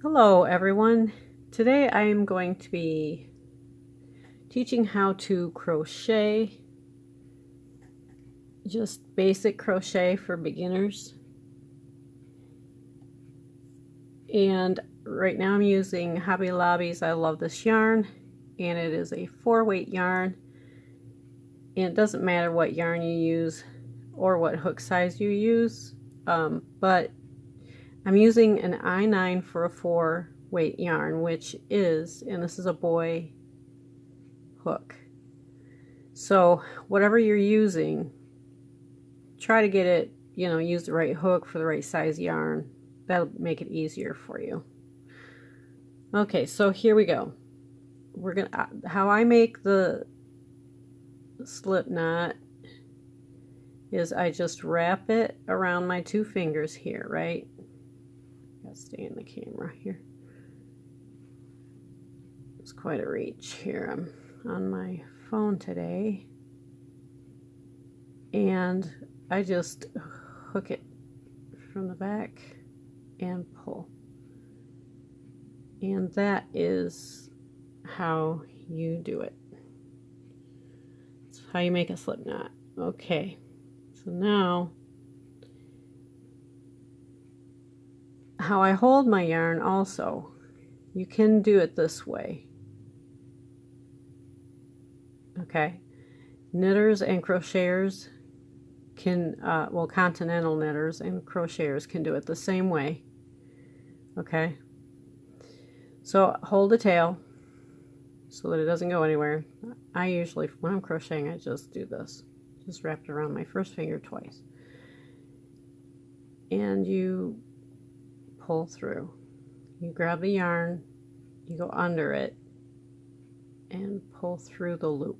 Hello everyone. Today I am going to be teaching how to crochet, just basic crochet for beginners. And right now I'm using Hobby Lobby's I Love This Yarn, and it is a 4-weight yarn. And it doesn't matter what yarn you use or what hook size you use, but I'm using an I9 for a 4-weight yarn, which is, and this is a boy hook. So whatever you're using, try to get it, use the right hook for the right size yarn. That'll make it easier for you. Okay, so here we go. We're gonna, how I make the slip knot is I just wrap it around my 2 fingers here, right? Gotta stay in the camera here. It's quite a reach here. I'm on my phone today, and I just hook it from the back and pull, and that is how you do it. It's how you make a slip knot. Okay, so now how I hold my yarn also, you can do it this way. Okay, knitters and crocheters can, well, continental knitters and crocheters can do it the same way. Okay, so hold the tail so that it doesn't go anywhere. I usually, when I'm crocheting, I just do this. Just wrap it around my first finger twice. And you pull through. You grab the yarn, you go under it, and pull through the loop.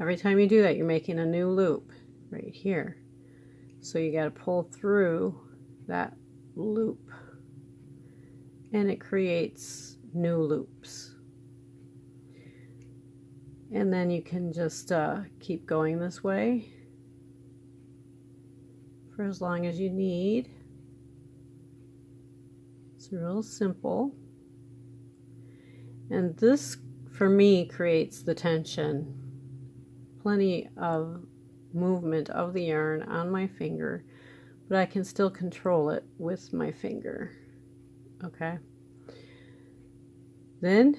Every time you do that, you're making a new loop right here. So you got to pull through that loop, and it creates new loops. And then you can just keep going this way for as long as you need. It's real simple. And this, for me, creates the tension. Plenty of movement of the yarn on my finger, but I can still control it with my finger. Okay. Then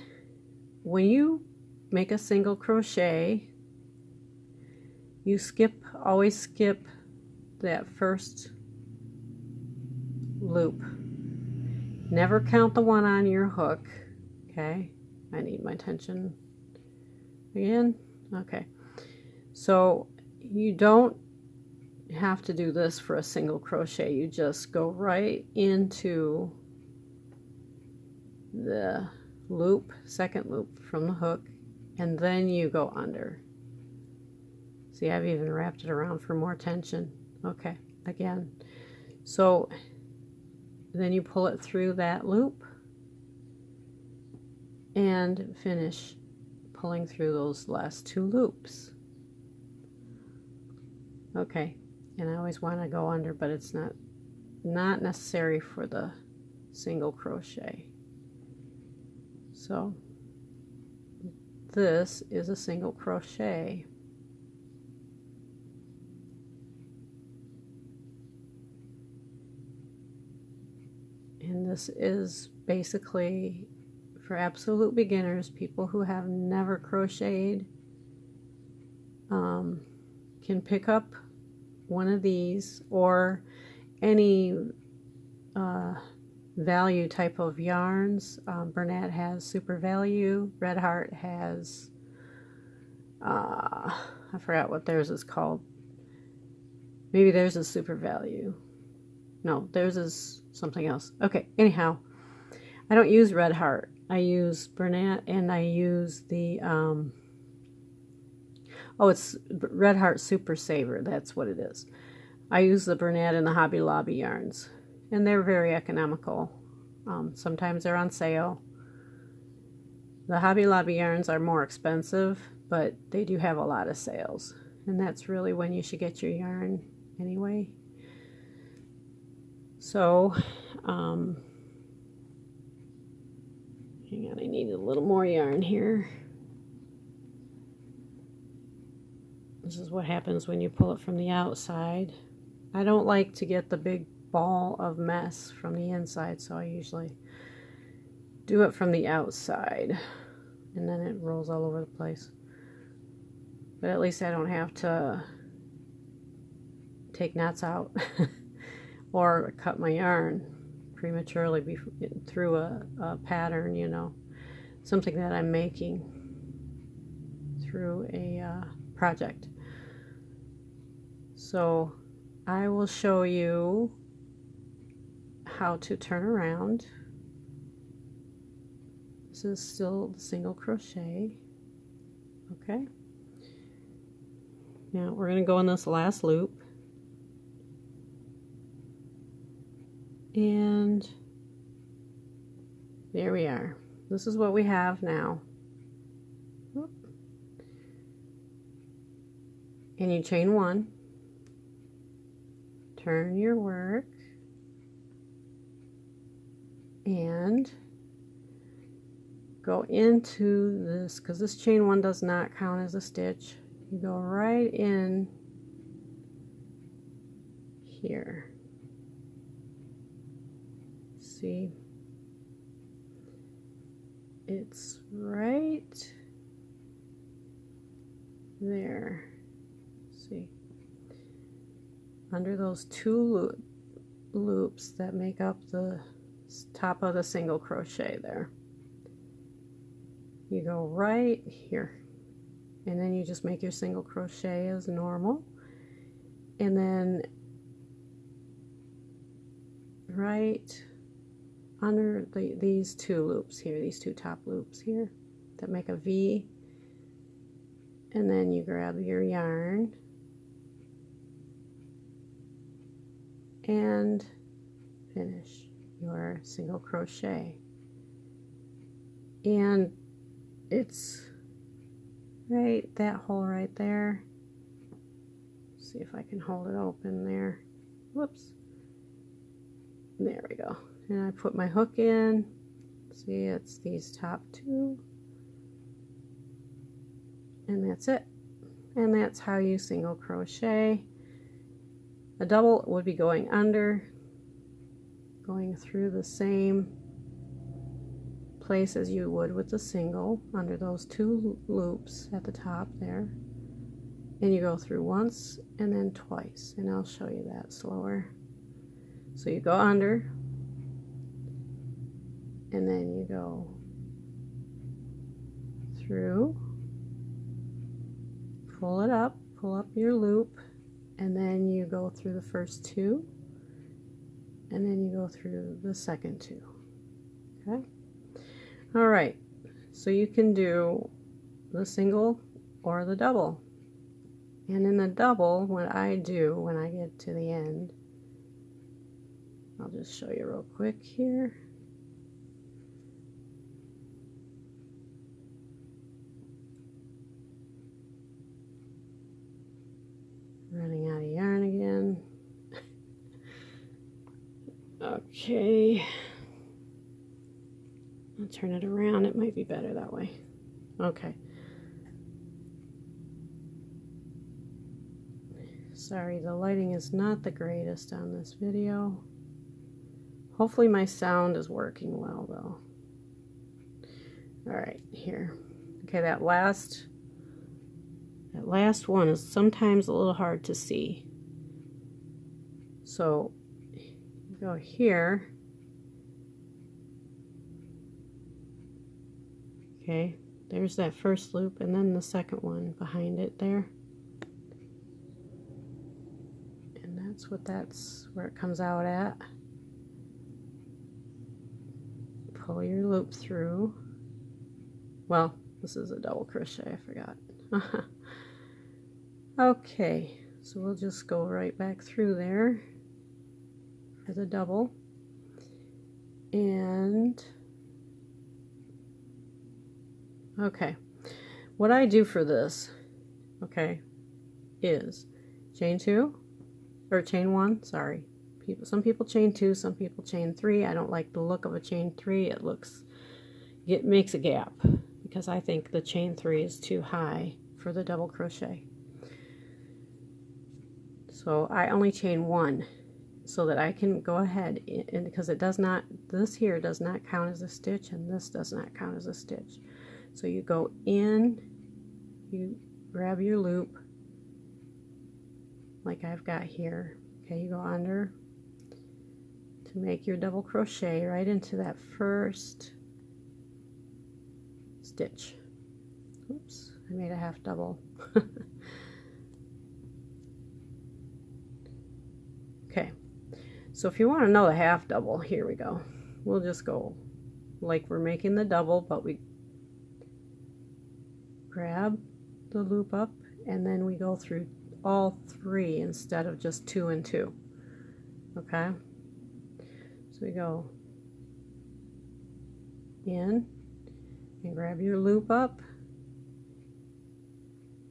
when you make a single crochet, you always skip that first loop. Never count the one on your hook. Okay, I need my tension again. Okay, so you don't have to do this for a single crochet. You just go right into the loop, second loop from the hook, and then you go under. See, I've even wrapped it around for more tension. Okay, again. So then you pull it through that loop and finish pulling through those last 2 loops. Okay, and I always want to go under, but it's not necessary for the single crochet. So this is a single crochet. And this is basically for absolute beginners, people who have never crocheted, can pick up one of these, or any value type of yarns. Bernat has Super Value. Red Heart has, I forgot what theirs is called. Maybe theirs is Super Value. No, theirs is something else. Okay, anyhow, I don't use Red Heart. I use Bernat, and I use the, it's Red Heart Super Saver. That's what it is. I use the Bernat and the Hobby Lobby yarns, and they're very economical. Sometimes they're on sale. The Hobby Lobby yarns are more expensive, but they do have a lot of sales, and that's really when you should get your yarn anyway. So on, I need a little more yarn here. This is what happens when you pull it from the outside. I don't like to get the big ball of mess from the inside, so I usually do it from the outside, and then it rolls all over the place. But at least I don't have to take knots out or cut my yarn prematurely through a pattern, you know, something that I'm making through a project. So I will show you how to turn around. This is still single crochet. Okay. Now we're going to go in this last loop. And there we are. This is what we have now. And you chain one, turn your work, and go into this, because this chain one does not count as a stitch. You go right in here. See, it's right there. See, under those two loops that make up the top of the single crochet there. You go right here, and then you just make your single crochet as normal, and then right under these two loops here, these two top loops here that make a V, and then you grab your yarn and finish your single crochet. And it's right, that hole right there. See if I can hold it open there. Whoops. There we go. And I put my hook in. See, it's these top two. And that's it. And that's how you single crochet. A double would be going under, going through the same place as you would with the single, under those two loops at the top there. And you go through once and then twice, and I'll show you that slower. So you go under, and then you go through, pull it up, pull up your loop, and then you go through the first two, and then you go through the second two. Okay? All right, so you can do the single or the double. And in the double, what I do when I get to the end, I'll just show you real quick here. Running out of yarn again. Okay. I'll turn it around. It might be better that way. Okay. Sorry, the lighting is not the greatest on this video. Hopefully my sound is working well though. Alright, here. Okay, that last one is sometimes a little hard to see. So you go here. Okay, there's that first loop, and then the second one behind it there. And that's where it comes out at. Pull your loop through. Well, this is a double crochet, I forgot. Okay, so we'll just go right back through there for the double. And okay, what I do for this, okay, is chain two, or chain one, sorry. Some people chain two, some people chain three. I don't like the look of a chain three. It looks it makes a gap because I think the chain 3 is too high for the double crochet. So I only chain 1 so that I can go ahead, and because it does not, this here does not count as a stitch and this does not count as a stitch. So you go in, you grab your loop like I've got here. Okay, you go under to make your double crochet right into that first stitch. Oops, I made a half double. Okay, so if you want to know the half double, here we go. We'll just go like we're making the double, but we grab the loop up and then we go through all 3 instead of just 2 and 2. Okay, so we go in and grab your loop up,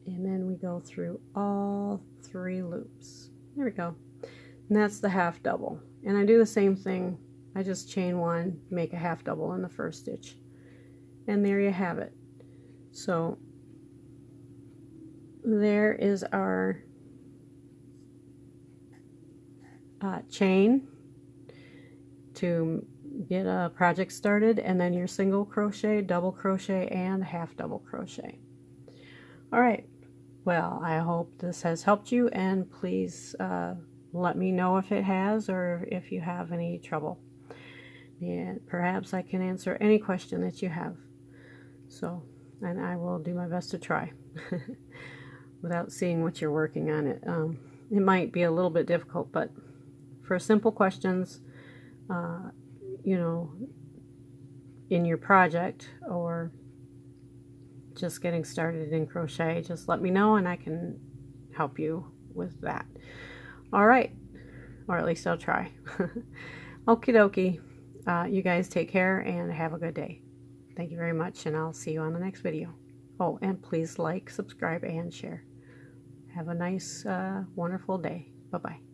and then we go through all 3 loops. There we go. And that's the half double. And I do the same thing. I just chain 1, make a half double in the first stitch. And there you have it. So there is our chain to get a project started, and then your single crochet, double crochet, and half double crochet. All right, well, I hope this has helped you, and please let me know if it has or if you have any trouble, and perhaps I can answer any question that you have. So, and I will do my best to try without seeing what you're working on. It might be a little bit difficult, but for simple questions, you know, in your project or just getting started in crochet, just let me know and I can help you with that. All right, or at least I'll try. Okie dokie. You guys take care and have a good day. Thank you very much, and I'll see you on the next video. Oh, and please like, subscribe, and share. Have a nice, wonderful day. Bye-bye.